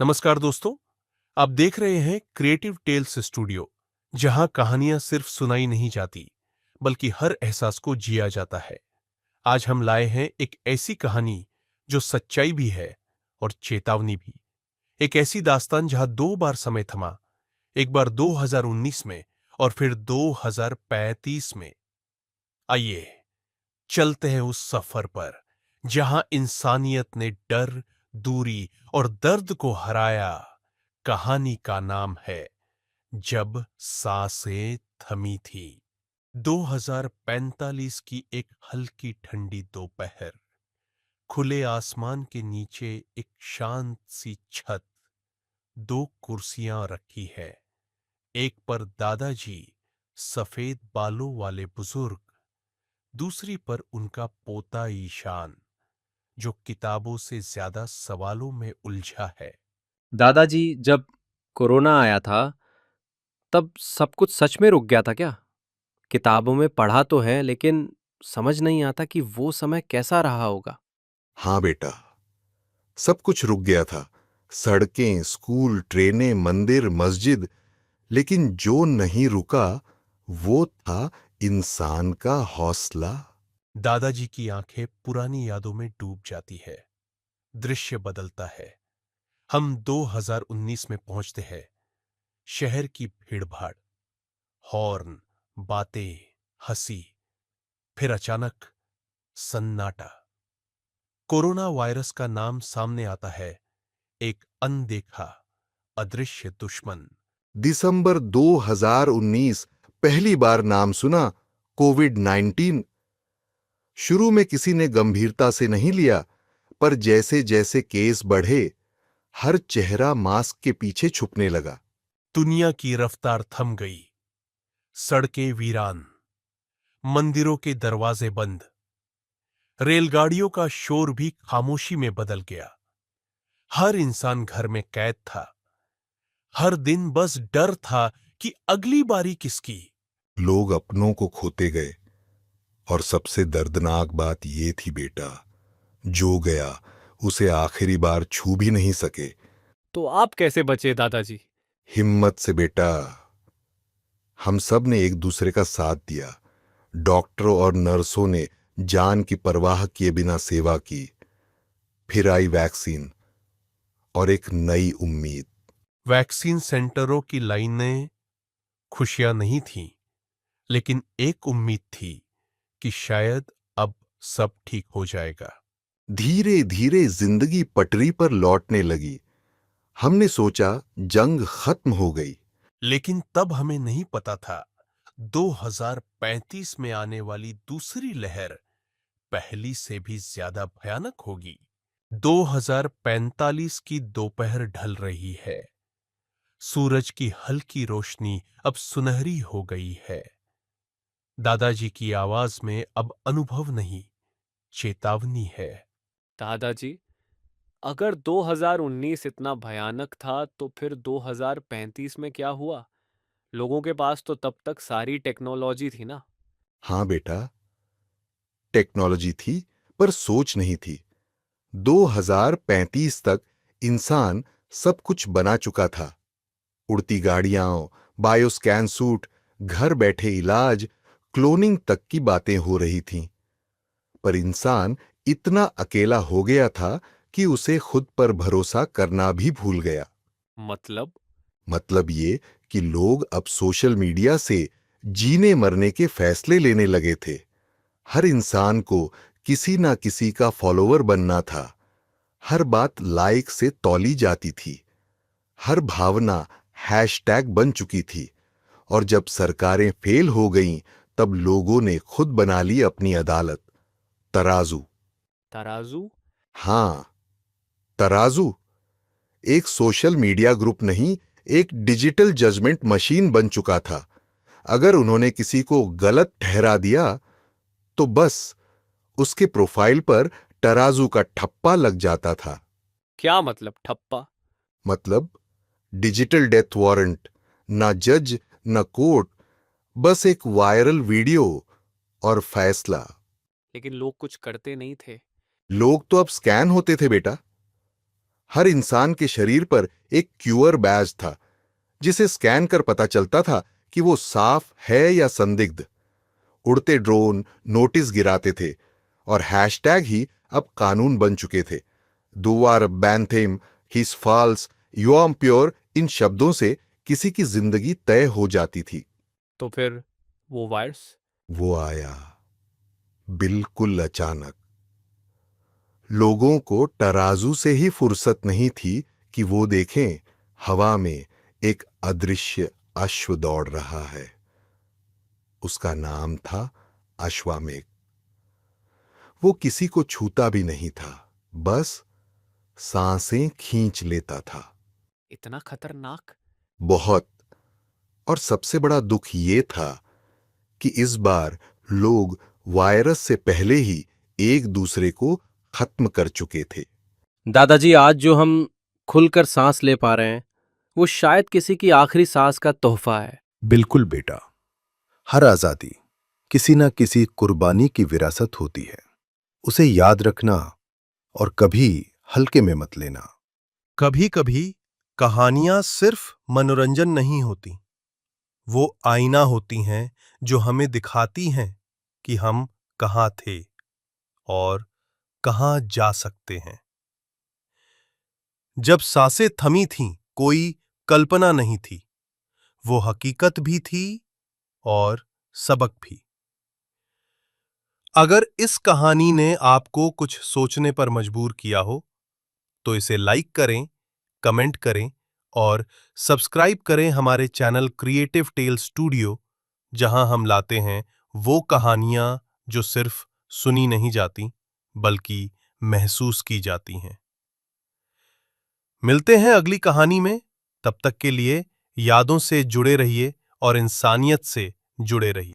नमस्कार दोस्तों। आप देख रहे हैं क्रिएटिव टेल्स स्टूडियो, जहां कहानियां सिर्फ सुनाई नहीं जाती बल्कि हर एहसास को जिया जाता है। आज हम लाए हैं एक ऐसी कहानी जो सच्चाई भी है और चेतावनी भी। एक ऐसी दास्तान जहां दो बार समय थमा, एक बार 2019 में और फिर 2035 में। आइए चलते हैं उस सफर पर जहां इंसानियत ने डर, दूरी और दर्द को हराया। कहानी का नाम है जब सांसें थमी थी। 2045 की एक हल्की ठंडी दोपहर, खुले आसमान के नीचे एक शांत सी छत, दो कुर्सियां रखी है। एक पर दादाजी, सफेद बालों वाले बुजुर्ग, दूसरी पर उनका पोता ईशान, जो किताबों से ज्यादा सवालों में उलझा है। दादाजी, जब कोरोना आया था तब सब कुछ सच में रुक गया था क्या? किताबों में पढ़ा तो है लेकिन समझ नहीं आता कि वो समय कैसा रहा होगा। हाँ बेटा, सब कुछ रुक गया था। सड़कें, स्कूल, ट्रेनें, मंदिर, मस्जिद। लेकिन जो नहीं रुका वो था इंसान का हौसला। दादाजी की आंखें पुरानी यादों में डूब जाती है। दृश्य बदलता है। हम 2019 में पहुंचते हैं। शहर की भीड़भाड़, हॉर्न, बातें, हंसी, फिर अचानक सन्नाटा। कोरोना वायरस का नाम सामने आता है, एक अनदेखा, अदृश्य दुश्मन। दिसंबर 2019, पहली बार नाम सुना, कोविड-19। शुरू में किसी ने गंभीरता से नहीं लिया, पर जैसे जैसे केस बढ़े, हर चेहरा मास्क के पीछे छुपने लगा। दुनिया की रफ्तार थम गई। सड़कें वीरान, मंदिरों के दरवाजे बंद, रेलगाड़ियों का शोर भी खामोशी में बदल गया। हर इंसान घर में कैद था। हर दिन बस डर था कि अगली बारी किसकी। लोग अपनों को खोते गए, और सबसे दर्दनाक बात ये थी बेटा, जो गया उसे आखिरी बार छू भी नहीं सके। तो आप कैसे बचे दादाजी? हिम्मत से बेटा। हम सब ने एक दूसरे का साथ दिया। डॉक्टरों और नर्सों ने जान की परवाह किए बिना सेवा की। फिर आई वैक्सीन और एक नई उम्मीद। वैक्सीन सेंटरों की लाइनें खुशियां नहीं थीं, लेकिन एक उम्मीद थी कि शायद अब सब ठीक हो जाएगा। धीरे धीरे जिंदगी पटरी पर लौटने लगी। हमने सोचा जंग खत्म हो गई। लेकिन तब हमें नहीं पता था 2035 में आने वाली दूसरी लहर पहली से भी ज्यादा भयानक होगी। 2045 की दोपहर ढल रही है। सूरज की हल्की रोशनी अब सुनहरी हो गई है। दादाजी की आवाज में अब अनुभव नहीं, चेतावनी है। दादाजी, अगर 2019 इतना भयानक था तो फिर 2035 में क्या हुआ? लोगों के पास तो तब तक सारी टेक्नोलॉजी थी ना। हाँ बेटा, टेक्नोलॉजी थी पर सोच नहीं थी। 2035 तक इंसान सब कुछ बना चुका था। उड़ती गाड़ियां, बायोस्कैन सूट, घर बैठे इलाज, क्लोनिंग तक की बातें हो रही थीं। पर इंसान इतना अकेला हो गया था कि उसे खुद पर भरोसा करना भी भूल गया। मतलब? मतलब ये कि लोग अब सोशल मीडिया से जीने मरने के फैसले लेने लगे थे। हर इंसान को किसी ना किसी का फॉलोवर बनना था। हर बात लाइक से तौली जाती थी। हर भावना हैशटैग बन चुकी थी। और जब सरकारें फेल हो गईं, तब लोगों ने खुद बना ली अपनी अदालत, तराजू। तराजू? हां, तराजू एक सोशल मीडिया ग्रुप नहीं, एक डिजिटल जजमेंट मशीन बन चुका था। अगर उन्होंने किसी को गलत ठहरा दिया तो बस उसके प्रोफाइल पर तराजू का ठप्पा लग जाता था। क्या मतलब ठप्पा? मतलब डिजिटल डेथ वारंट। ना जज, ना कोर्ट, बस एक वायरल वीडियो और फैसला। लेकिन लोग कुछ करते नहीं थे। लोग तो अब स्कैन होते थे बेटा। हर इंसान के शरीर पर एक क्यूआर बैज था, जिसे स्कैन कर पता चलता था कि वो साफ है या संदिग्ध। उड़ते ड्रोन नोटिस गिराते थे और हैशटैग ही अब कानून बन चुके थे। दुवार बैंथेम, his falls, you are pure, इन शब्दों से किसी की जिंदगी तय हो जाती थी। तो फिर वो वायरस? वो आया बिल्कुल अचानक। लोगों को तराजू से ही फुर्सत नहीं थी कि वो देखें हवा में एक अदृश्य अश्व दौड़ रहा है। उसका नाम था अश्वामेघ। वो किसी को छूता भी नहीं था, बस सांसें खींच लेता था। इतना खतरनाक? बहुत। और सबसे बड़ा दुख ये था कि इस बार लोग वायरस से पहले ही एक दूसरे को खत्म कर चुके थे। दादाजी, आज जो हम खुलकर सांस ले पा रहे हैं वो शायद किसी की आखिरी सांस का तोहफा है। बिल्कुल बेटा, हर आजादी किसी न किसी कुर्बानी की विरासत होती है। उसे याद रखना और कभी हल्के में मत लेना। कभी कभी कहानियां सिर्फ मनोरंजन नहीं होती, वो आईना होती हैं जो हमें दिखाती हैं कि हम कहाँ थे और कहाँ जा सकते हैं। जब सांसें थमी थीं, कोई कल्पना नहीं थी, वो हकीकत भी थी और सबक भी। अगर इस कहानी ने आपको कुछ सोचने पर मजबूर किया हो, तो इसे लाइक करें, कमेंट करें और सब्सक्राइब करें हमारे चैनल क्रिएटिव टेल स्टूडियो, जहां हम लाते हैं वो कहानियां जो सिर्फ सुनी नहीं जाती, बल्कि महसूस की जाती हैं। मिलते हैं अगली कहानी में। तब तक के लिए यादों से जुड़े रहिए और इंसानियत से जुड़े रहिए।